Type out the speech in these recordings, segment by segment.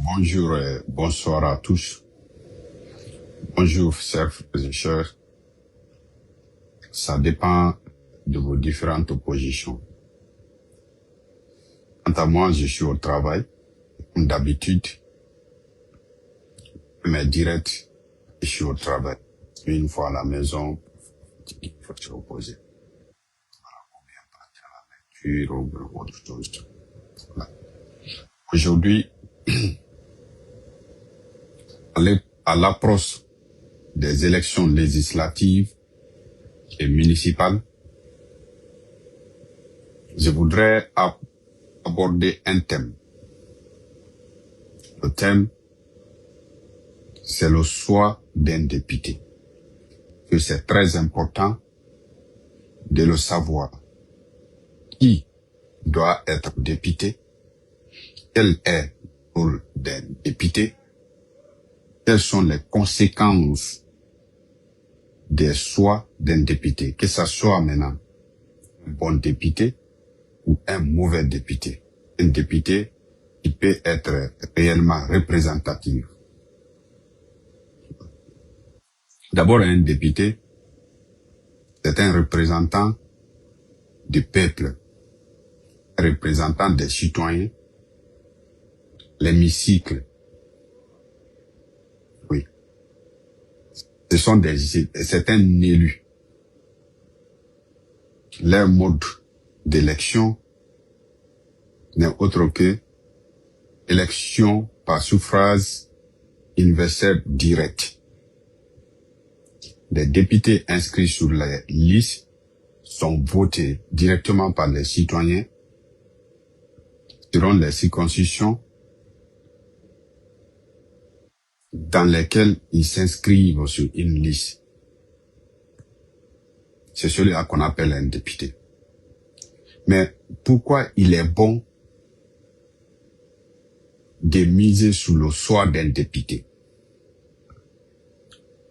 Bonjour et bonsoir à tous. Bonjour, chers frères et sœurs. Ça dépend de vos différentes positions. Quant à moi, je suis au travail. Comme d'habitude, mes directs, je suis au travail. Une fois à la maison, il faut se reposer. Puis, autre chose. Voilà. Aujourd'hui, à l'approche des élections législatives et municipales, je voudrais aborder un thème. Le thème, c'est le choix d'un député. Que c'est très important de le savoir. Qui doit être député? Quel est le rôle d'un député? Quelles sont les conséquences des choix d'un député? Que ce soit maintenant un bon député ou un mauvais député. Un député qui peut être réellement représentatif. D'abord, un député, c'est un représentant du peuple, représentant des citoyens, l'hémicycle. Oui. C'est un élu. Leur mode d'élection n'est autre que élection par suffrage universel direct. Les députés inscrits sur les listes sont votés directement par les citoyens selon les circonscriptions dans lesquelles ils s'inscrivent sur une liste. C'est celui-là qu'on appelle un député. Mais pourquoi il est bon de miser sur le choix d'un député?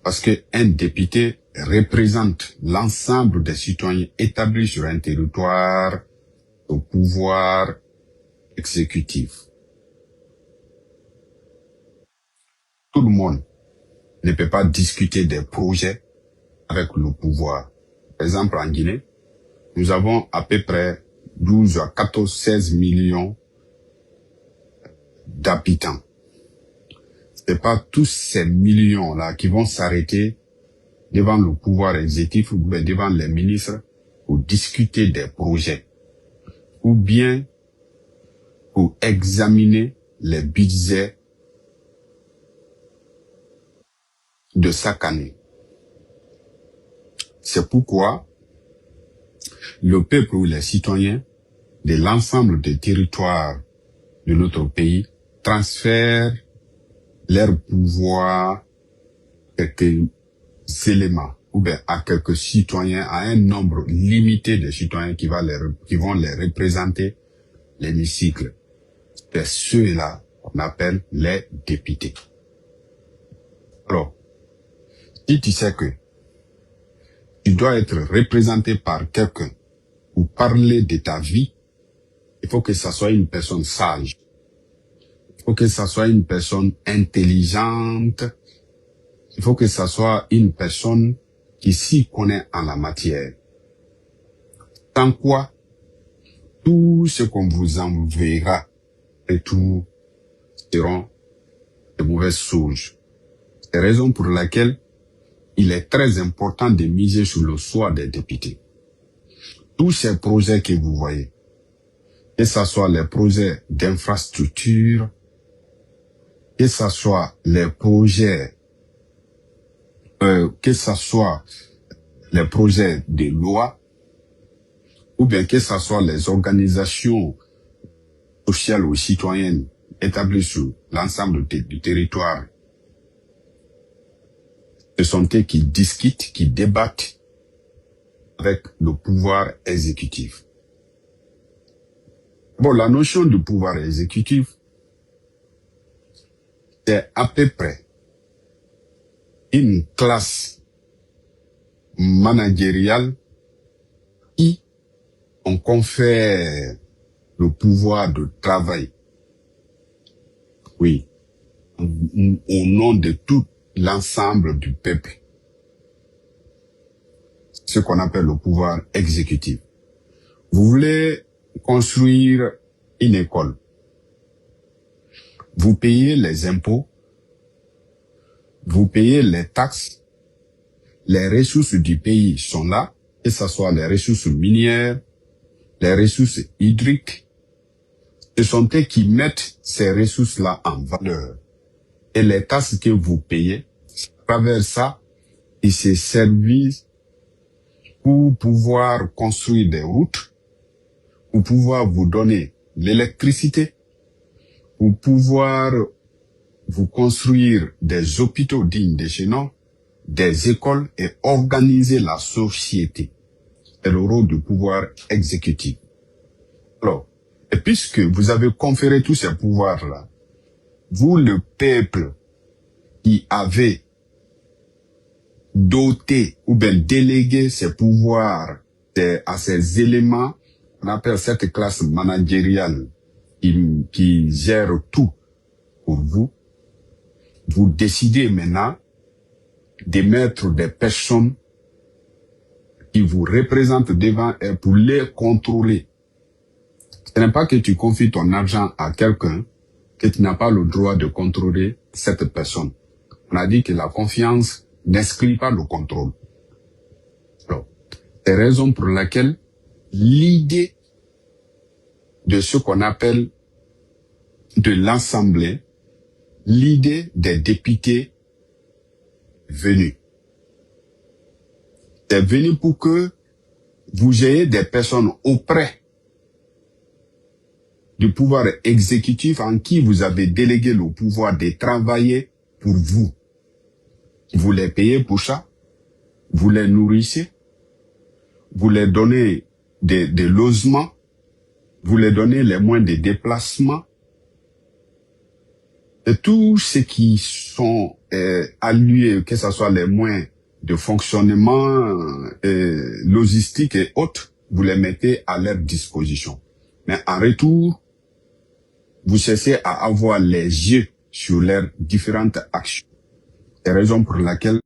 Parce que un député représente l'ensemble des citoyens établis sur un territoire au pouvoir exécutif. Tout le monde ne peut pas discuter des projets avec le pouvoir. Par exemple, en Guinée, nous avons à peu près 12 à 14, 16 millions d'habitants. C'est pas tous ces millions-là qui vont s'arrêter devant le pouvoir exécutif ou bien devant les ministres pour discuter des projets ou bien pour examiner les budgets de chaque année. C'est pourquoi le peuple ou les citoyens de l'ensemble des territoires de notre pays transfèrent leur pouvoir à quelques éléments ou bien à quelques citoyens, à un nombre limité de citoyens qui vont les représenter l'hémicycle. C'est ceux-là qu'on appelle les députés. Alors, si tu sais que tu dois être représenté par quelqu'un ou parler de ta vie, il faut que ça soit une personne sage. Il faut que ça soit une personne intelligente. Il faut que ça soit une personne qui s'y connaît en la matière. Sans quoi, tout ce qu'on vous enverra et tout seront de mauvaises choses. C'est la raison pour laquelle il est très important de miser sur le choix des députés. Tous ces projets que vous voyez, que ce soit les projets d'infrastructure, que ce soit les projets, que ce soit les projets de loi, ou bien que ce soit les organisations sociales ou citoyennes établies sur l'ensemble du territoire, ce sont eux qui discutent, qui débattent avec le pouvoir exécutif. Bon, la notion du pouvoir exécutif, c'est à peu près une classe managériale qui on confère le pouvoir de travail. Oui, au nom de tout l'ensemble du peuple. Ce qu'on appelle le pouvoir exécutif. Vous voulez construire une école. Vous payez les impôts, vous payez les taxes, les ressources du pays sont là, que ce soit les ressources minières, les ressources hydriques. Ce sont eux qui mettent ces ressources-là en valeur. Et les taxes que vous payez, à travers ça, ils se servent pour pouvoir construire des routes, pour pouvoir vous donner l'électricité, pour pouvoir vous construire des hôpitaux dignes de chez nous, des écoles et organiser la société. C'est le rôle du pouvoir exécutif. Alors, et puisque vous avez conféré tous ces pouvoirs-là, vous, le peuple qui avez doté ou bien délégué ces pouvoirs à ces éléments, on appelle cette classe managériale qui gère tout pour vous, vous décidez maintenant de mettre des personnes qui vous représentent devant eux pour les contrôler. Ce n'est pas que tu confies ton argent à quelqu'un que tu n'as pas le droit de contrôler cette personne. On a dit que la confiance n'exclut pas le contrôle. Alors, c'est la raison pour laquelle l'idée de ce qu'on appelle de l'Assemblée, l'idée des députés venus. C'est venu pour que vous ayez des personnes auprès du pouvoir exécutif en qui vous avez délégué le pouvoir de travailler pour vous. Vous les payez pour ça, vous les nourrissez, vous les donnez des logements, vous les donnez les moyens de déplacement, et tout ce qui sont alliés, que ce soit les moyens de fonctionnement, logistique et autres, vous les mettez à leur disposition. Mais en retour, vous cessez à avoir les yeux sur leurs différentes actions. C'est la raison pour laquelle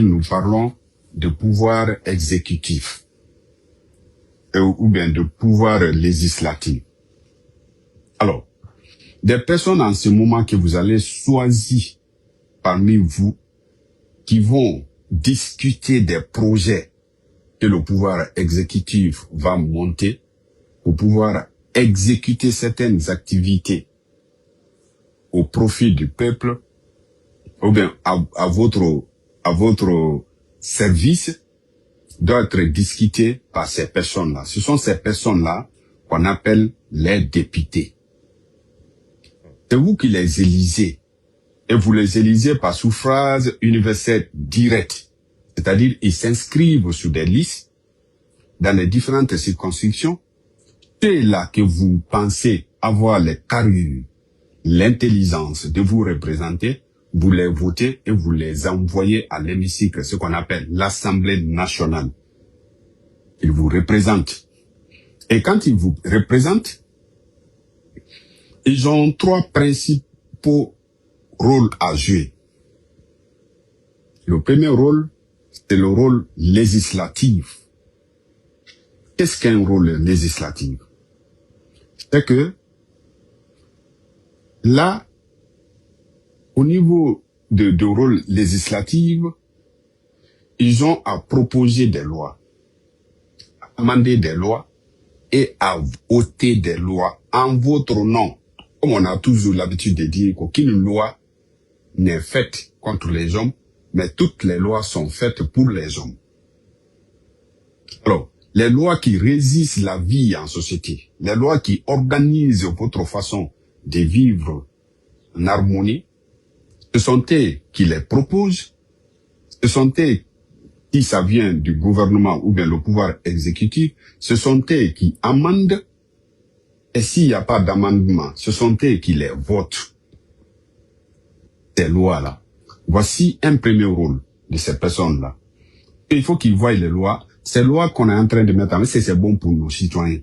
nous parlons de pouvoir exécutif ou bien de pouvoir législatif. Alors, des personnes en ce moment que vous allez choisir parmi vous qui vont discuter des projets que le pouvoir exécutif va monter pour pouvoir exécuter certaines activités au profit du peuple ou bien à votre service doit être discuté par ces personnes-là. Ce sont ces personnes-là qu'on appelle les députés. C'est vous qui les élisez. Et vous les élisez par suffrage universel direct. C'est-à-dire, ils s'inscrivent sur des listes dans les différentes circonscriptions. Ceux-là que vous pensez avoir les carrures, l'intelligence de vous représenter, vous les votez et vous les envoyez à l'hémicycle, ce qu'on appelle l'Assemblée nationale. Ils vous représentent. Et quand ils vous représentent, ils ont trois principaux rôles à jouer. Le premier rôle, c'est le rôle législatif. Qu'est-ce qu'un rôle législatif? C'est que là, au niveau de rôle législatif, ils ont à proposer des lois, à amender des lois et à voter des lois en votre nom. Comme on a toujours l'habitude de dire qu'aucune loi n'est faite contre les hommes, mais toutes les lois sont faites pour les hommes. Alors, les lois qui régissent la vie en société, les lois qui organisent votre façon de vivre en harmonie, ce sont eux qui les proposent, ce sont eux qui, ça vient du gouvernement ou bien le pouvoir exécutif, ce sont eux qui amendent, et s'il n'y a pas d'amendement, ce sont eux qui les votent. Ces lois-là. Voici un premier rôle de ces personnes-là. Il faut qu'ils voient les lois. Ces lois qu'on est en train de mettre en place, c'est bon pour nos citoyens.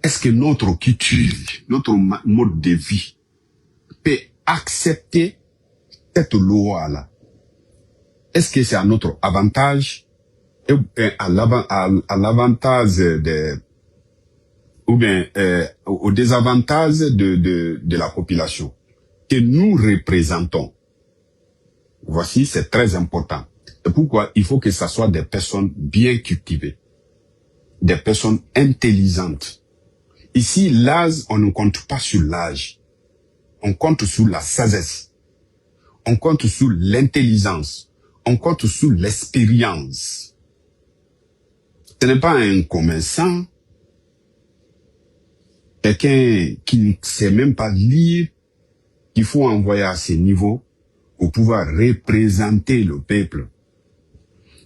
Est-ce que notre culture, notre mode de vie peut accepter cette loi-là? Est-ce que c'est à notre avantage et à l'avantage ou bien au désavantage de la population que nous représentons? Voici, c'est très important. Et pourquoi il faut que ça soit des personnes bien cultivées, des personnes intelligentes. Ici, l'âge, on ne compte pas sur l'âge. On compte sur la sagesse. On compte sur l'intelligence. On compte sur l'expérience. Ce n'est pas un commerçant, quelqu'un qui ne sait même pas lire, qu'il faut envoyer à ce niveau pour pouvoir représenter le peuple.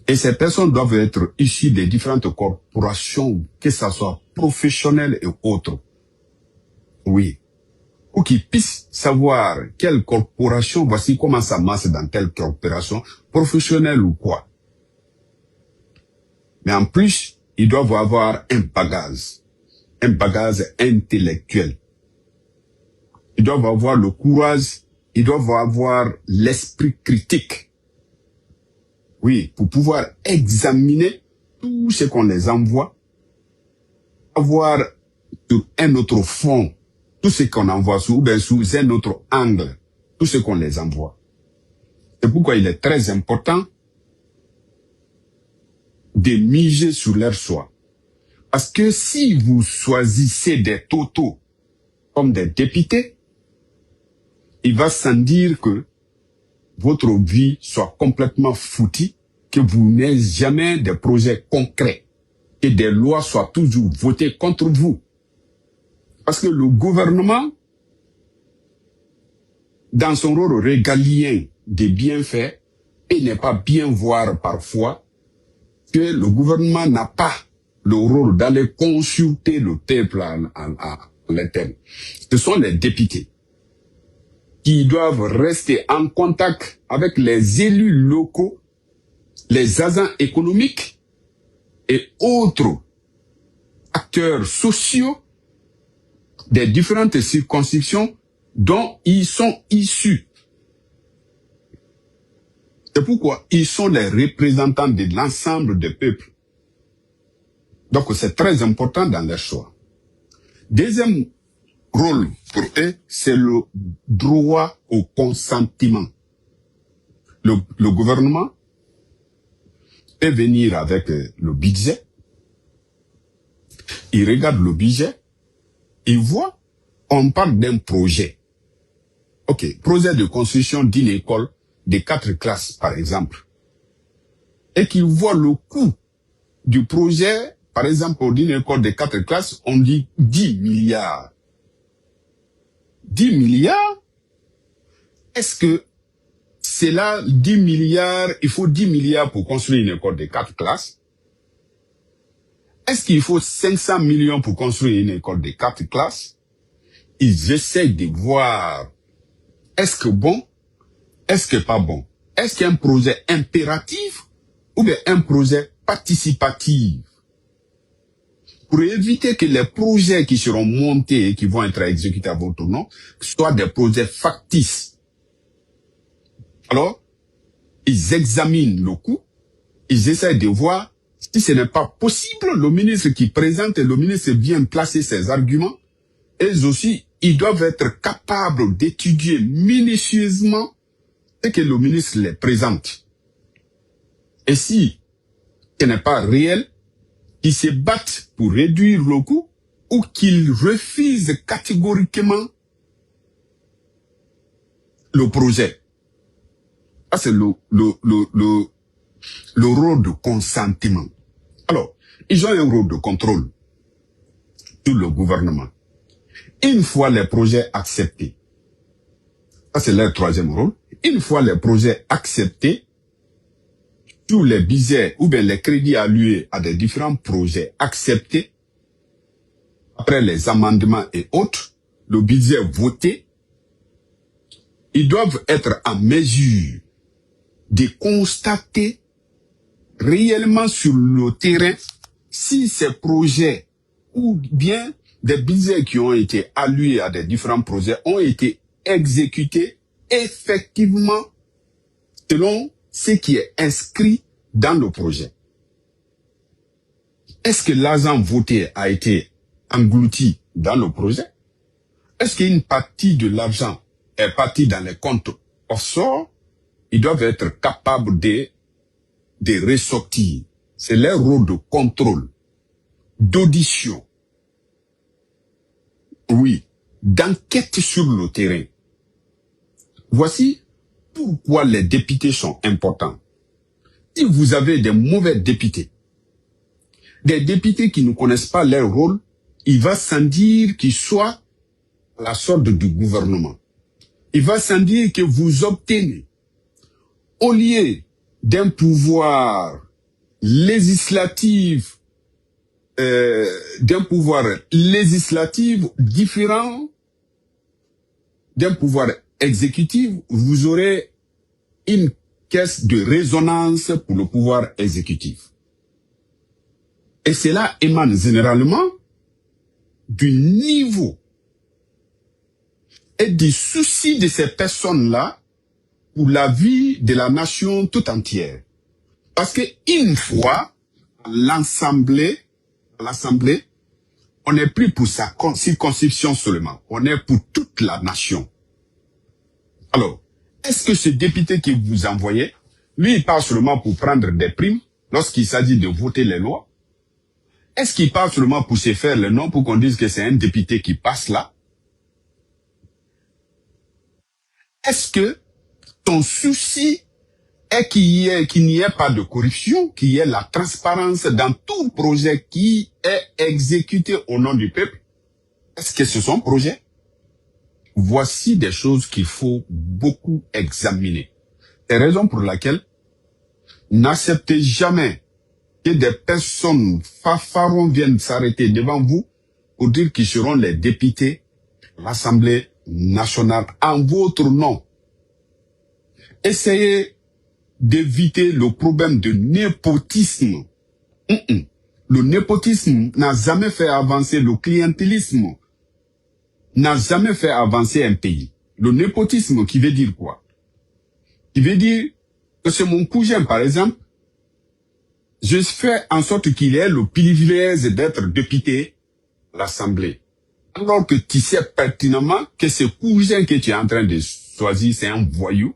Et ces personnes doivent être issues des différentes corporations, que ce soit professionnelles et autres. Oui. Pour qu'ils puissent savoir quelle corporation, voici comment ça marche dans telle corporation, professionnelle ou quoi. Mais en plus, ils doivent avoir un bagage intellectuel. Ils doivent avoir le courage, ils doivent avoir l'esprit critique. Oui, pour pouvoir examiner tout ce qu'on les envoie, avoir sur un autre fond, tout ce qu'on envoie sous un autre angle, tout ce qu'on les envoie. C'est pourquoi il est très important de miser sur leur choix. Parce que si vous choisissez des totaux comme des députés, il va sans dire que votre vie soit complètement foutue, que vous n'ayez jamais des projets concrets, que des lois soient toujours votées contre vous. Parce que le gouvernement, dans son rôle régalien des bienfaits, il n'est pas bien voir parfois que le gouvernement n'a pas le rôle d'aller consulter le peuple à l'interne. Ce sont les députés qui doivent rester en contact avec les élus locaux, les agents économiques et autres acteurs sociaux des différentes circonscriptions dont ils sont issus. C'est pourquoi ils sont les représentants de l'ensemble des peuples. Donc c'est très important dans leur choix. Deuxième rôle pour eux, c'est le droit au consentement. Le gouvernement peut venir avec le budget, il regarde le budget, il voit, on parle d'un projet. Ok, projet de construction d'une école de 4 classes, par exemple. Et qu'il voit le coût du projet, par exemple, pour d'une école de 4 classes, on dit 10 milliards. 10 milliards? Est-ce que c'est là 10 milliards, il faut 10 milliards pour construire une école de 4 classes? Est-ce qu'il faut 500 millions pour construire une école de 4 classes? Ils essaient de voir, est-ce que bon? Est-ce que pas bon? Est-ce qu'il y a un projet impératif ou bien un projet participatif? Pour éviter que les projets qui seront montés et qui vont être exécutés à votre nom soient des projets factices. Alors, ils examinent le coût, ils essaient de voir si ce n'est pas possible. Le ministre qui présente, le ministre vient placer ses arguments. Eux aussi, ils doivent être capables d'étudier minutieusement ce que le ministre les présente. Et si ce n'est pas réel, qu'ils se battent pour réduire le coût ou qu'ils refusent catégoriquement le projet. Ça, c'est le rôle de consentement. Alors, ils ont un rôle de contrôle sur le gouvernement. Une fois les projets acceptés, ça c'est leur troisième rôle, une fois les projets acceptés, tous les budgets ou bien les crédits alloués à des différents projets acceptés, après les amendements et autres, le budget voté, ils doivent être en mesure de constater réellement sur le terrain si ces projets ou bien des budgets qui ont été alloués à des différents projets ont été exécutés effectivement selon ce qui est inscrit dans le projet. Est-ce que l'argent voté a été englouti dans le projet? Est-ce qu'une partie de l'argent est partie dans les comptes offshore? Ils doivent être capables de ressortir. C'est leur rôle de contrôle, d'audition, oui, d'enquête sur le terrain. Voici pourquoi les députés sont importants. Si vous avez des mauvais députés, des députés qui ne connaissent pas leur rôle, il va sans dire qu'ils soient à la sorte du gouvernement. Il va sans dire que vous obtenez, au lieu d'un pouvoir législatif, différent d'un pouvoir exécutif, vous aurez une caisse de résonance pour le pouvoir exécutif. Et cela émane généralement du niveau et du souci de ces personnes-là pour la vie de la nation tout entière. Parce qu'une fois, à l'Assemblée, on n'est plus pour sa circonscription seulement, on est pour toute la nation. Alors, est-ce que ce député que vous envoyez, lui, il parle seulement pour prendre des primes lorsqu'il s'agit de voter les lois? Est-ce qu'il parle seulement pour se faire le nom pour qu'on dise que c'est un député qui passe là? Est-ce que ton souci est qu'il n'y ait pas de corruption, qu'il y ait la transparence dans tout projet qui est exécuté au nom du peuple? Est-ce que c'est son projet? Voici des choses qu'il faut beaucoup examiner. C'est la raison pour laquelle n'acceptez jamais que des personnes fanfarons viennent s'arrêter devant vous pour dire qu'ils seront les députés de l'Assemblée nationale en votre nom. Essayez d'éviter le problème de népotisme. Le népotisme n'a jamais fait avancer le clientélisme, n'a jamais fait avancer un pays. Le népotisme qui veut dire quoi? Qui veut dire que c'est mon cousin, par exemple, je fais en sorte qu'il ait le privilège d'être député à l'Assemblée. Alors que tu sais pertinemment que ce cousin que tu es en train de choisir, c'est un voyou.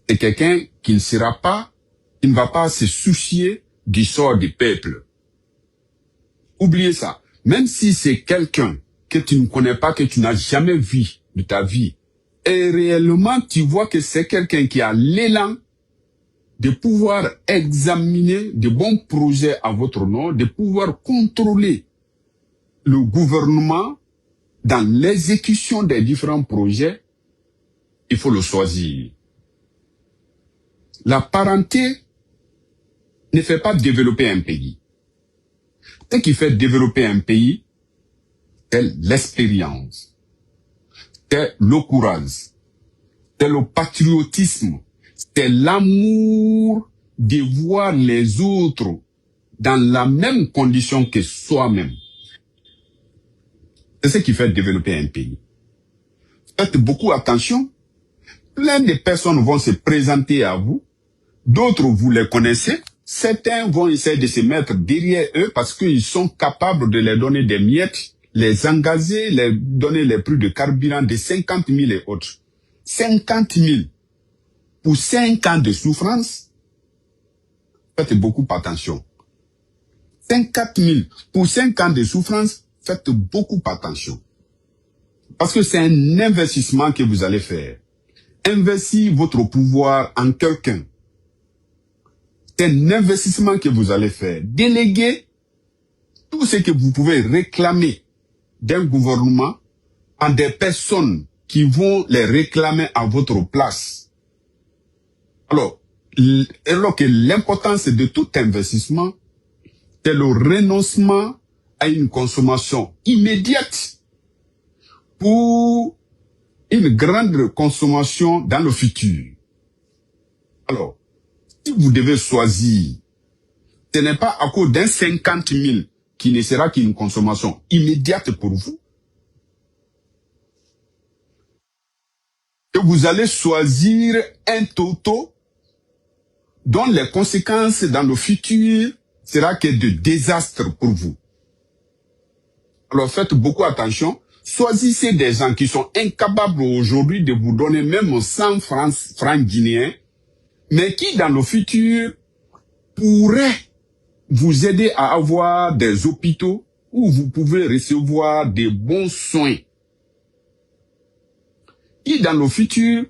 C'est quelqu'un qui ne va pas se soucier du sort du peuple. Oubliez ça. Même si c'est quelqu'un que tu ne connais pas, que tu n'as jamais vu de ta vie, et réellement tu vois que c'est quelqu'un qui a l'élan de pouvoir examiner de bons projets à votre nom, de pouvoir contrôler le gouvernement dans l'exécution des différents projets, il faut le choisir. La parenté ne fait pas développer un pays. Ce qui fait développer un pays, c'est l'expérience, c'est le courage, c'est le patriotisme, c'est l'amour de voir les autres dans la même condition que soi-même. C'est ce qui fait développer un pays. Faites beaucoup attention. Plein de personnes vont se présenter à vous. D'autres, vous les connaissez. Certains vont essayer de se mettre derrière eux parce qu'ils sont capables de leur donner des miettes, les engager, les donner les prix de carburant de 50 000 et autres. 50 000 pour 5 ans de souffrance. Faites beaucoup attention. 50 000 pour 5 ans de souffrance. Faites beaucoup attention. Parce que c'est un investissement que vous allez faire. Investir votre pouvoir en quelqu'un. C'est un investissement que vous allez faire. Déléguer tout ce que vous pouvez réclamer d'un gouvernement à des personnes qui vont les réclamer à votre place. Alors que l'importance de tout investissement, c'est le renoncement à une consommation immédiate pour une grande consommation dans le futur. Si vous devez choisir, ce n'est pas à cause d'un 50 000 qui ne sera qu'une consommation immédiate pour vous, que vous allez choisir un toto dont les conséquences dans le futur sera que de désastre pour vous. Alors faites beaucoup attention. Choisissez des gens qui sont incapables aujourd'hui de vous donner même 100 francs guinéens, mais qui dans le futur pourraient vous aider à avoir des hôpitaux où vous pouvez recevoir des bons soins. Qui dans le futur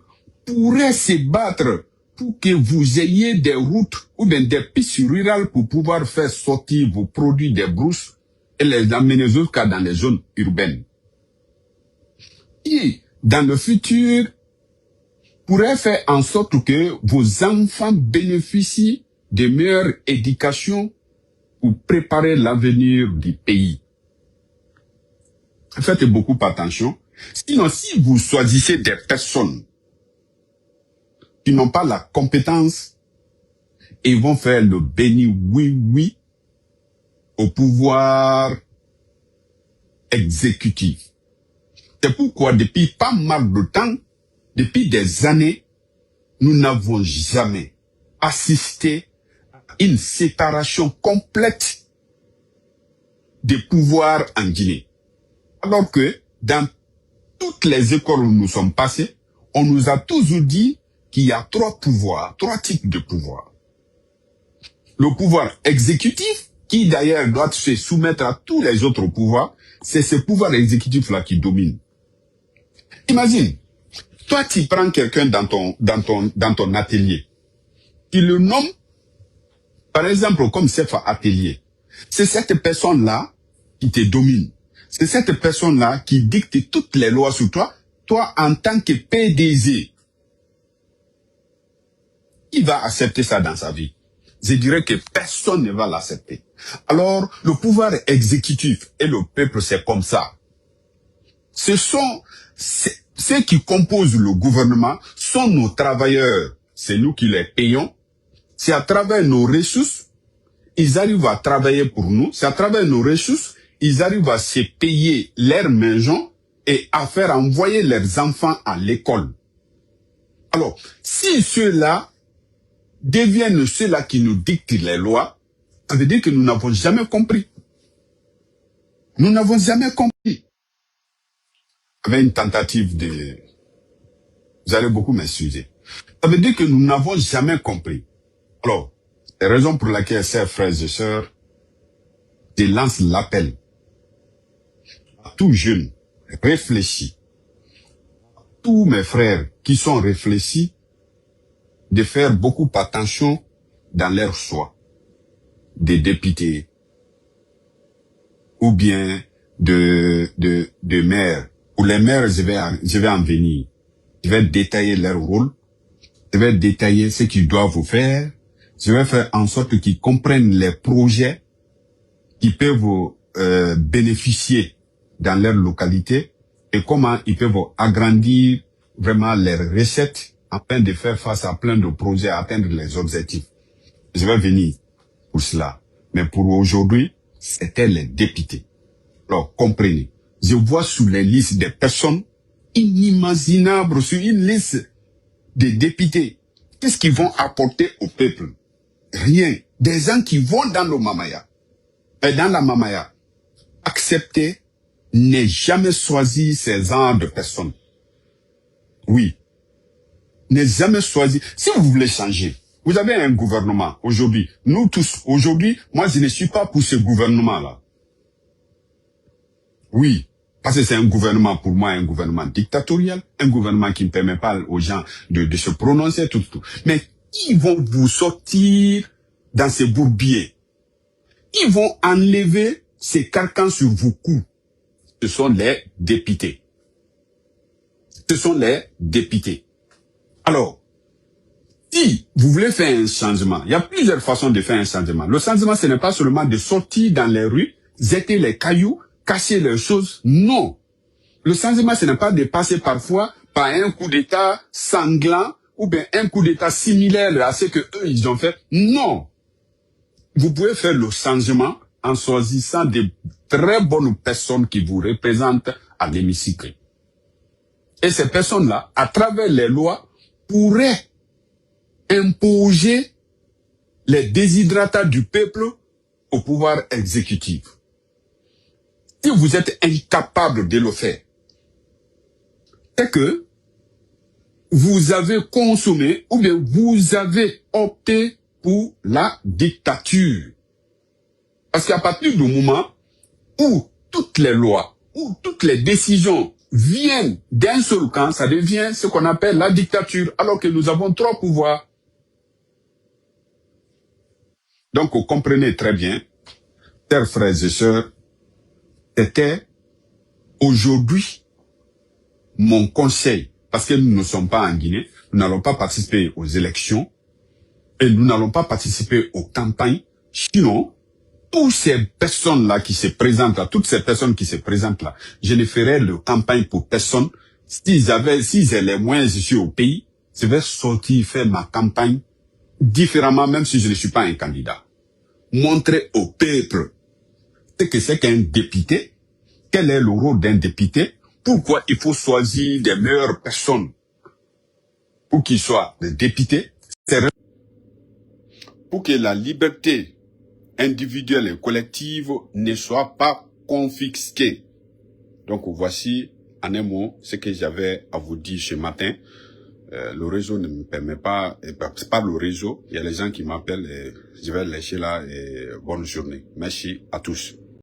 pourraient se battre pour que vous ayez des routes ou bien des pistes rurales pour pouvoir faire sortir vos produits des brousses et les amener jusqu'à dans les zones urbaines. Qui, dans le futur, pourrait faire en sorte que vos enfants bénéficient de meilleure éducation pour préparer l'avenir du pays. Faites beaucoup attention. Sinon, si vous choisissez des personnes qui n'ont pas la compétence et vont faire le béni oui au pouvoir exécutif. C'est pourquoi depuis pas mal de temps, depuis des années, nous n'avons jamais assisté à une séparation complète des pouvoirs en Guinée. Alors que dans toutes les écoles où nous sommes passés, on nous a toujours dit qu'il y a 3 pouvoirs, 3 types de pouvoirs. Le pouvoir exécutif, qui d'ailleurs doit se soumettre à tous les autres pouvoirs, c'est ce pouvoir exécutif-là qui domine. Imagine, toi tu prends quelqu'un dans ton atelier, tu le nommes, par exemple, comme chef atelier. C'est cette personne-là qui te domine. C'est cette personne-là qui dicte toutes les lois sur toi. Toi, en tant que PDG, qui va accepter ça dans sa vie? Je dirais que personne ne va l'accepter. Alors, le pouvoir exécutif et le peuple, c'est comme ça. Ce sont ceux qui composent le gouvernement, sont nos travailleurs. C'est nous qui les payons. C'est à travers nos ressources, ils arrivent à travailler pour nous. C'est à travers nos ressources, ils arrivent à se payer leurs maisons et à faire envoyer leurs enfants à l'école. Alors, si ceux-là deviennent ceux-là qui nous dictent les lois, ça veut dire que nous n'avons jamais compris. Nous n'avons jamais compris. Avec une tentative de... Vous allez beaucoup m'excuser. Ça veut dire que nous n'avons jamais compris. Alors, la raison pour laquelle, chers frères et sœurs, je lance l'appel à tout jeune réfléchi, à tous mes frères qui sont réfléchis, de faire beaucoup attention dans leur choix des députés ou bien de maires. Pour les maires, je vais en venir. Je vais détailler leur rôle. Je vais détailler ce qu'ils doivent faire. Je vais faire en sorte qu'ils comprennent les projets qui peuvent bénéficier dans leur localité et comment ils peuvent agrandir vraiment leurs recettes afin de faire face à plein de projets, à atteindre les objectifs. Je vais venir pour cela. Mais pour aujourd'hui, c'était les députés. Alors, comprenez. Je vois sur les listes des personnes inimaginables, sur une liste de députés. Qu'est-ce qu'ils vont apporter au peuple? Rien. Des gens qui vont dans le mamaya. Et dans la mamaya. Accepter, ne jamais choisir ces genres de personnes. Oui. Ne jamais choisir. Si vous voulez changer, vous avez un gouvernement aujourd'hui. Nous tous, aujourd'hui, moi je ne suis pas pour ce gouvernement-là. Oui, parce que c'est un gouvernement, pour moi, un gouvernement dictatorial, un gouvernement qui ne permet pas aux gens de se prononcer, tout. Mais ils vont vous sortir dans ces bourbiers. Ils vont enlever ces carcans sur vos coups. Ce sont les députés. Ce sont les députés. Alors, si vous voulez faire un changement, il y a plusieurs façons de faire un changement. Le changement, ce n'est pas seulement de sortir dans les rues, jeter les cailloux, cacher les choses. Non. Le changement, ce n'est pas de passer parfois par un coup d'État sanglant ou bien un coup d'État similaire à ce que eux ils ont fait. Non. Vous pouvez faire le changement en choisissant de très bonnes personnes qui vous représentent à l'hémicycle. Et ces personnes-là, à travers les lois, pourraient imposer les déshydratats du peuple au pouvoir exécutif. Si vous êtes incapable de le faire, c'est que vous avez consommé ou bien vous avez opté pour la dictature. Parce qu'à partir du moment où toutes les lois, où toutes les décisions viennent d'un seul camp, ça devient ce qu'on appelle la dictature, alors que nous avons trois pouvoirs. Donc, vous comprenez très bien, chers frères et sœurs, c'était aujourd'hui mon conseil, parce que nous ne sommes pas en Guinée, nous n'allons pas participer aux élections et nous n'allons pas participer aux campagnes. Sinon, toutes ces personnes-là qui se présentent là, toutes ces personnes qui se présentent là, je ne ferai de campagne pour personne. S'ils j'ai les moyens ici au pays, je vais sortir faire ma campagne différemment, même si je ne suis pas un candidat. Montrer au peuple ce que c'est qu'un député, quel est le rôle d'un député, pourquoi il faut choisir des meilleures personnes pour qu'ils soient des députés, pour que la liberté individuelle et collective ne soit pas confisquée. Donc voici en un mot ce que j'avais à vous dire ce matin. Le réseau ne me permet pas, c'est pas le réseau, il y a les gens qui m'appellent et je vais lâcher là et bonne journée. Merci à tous.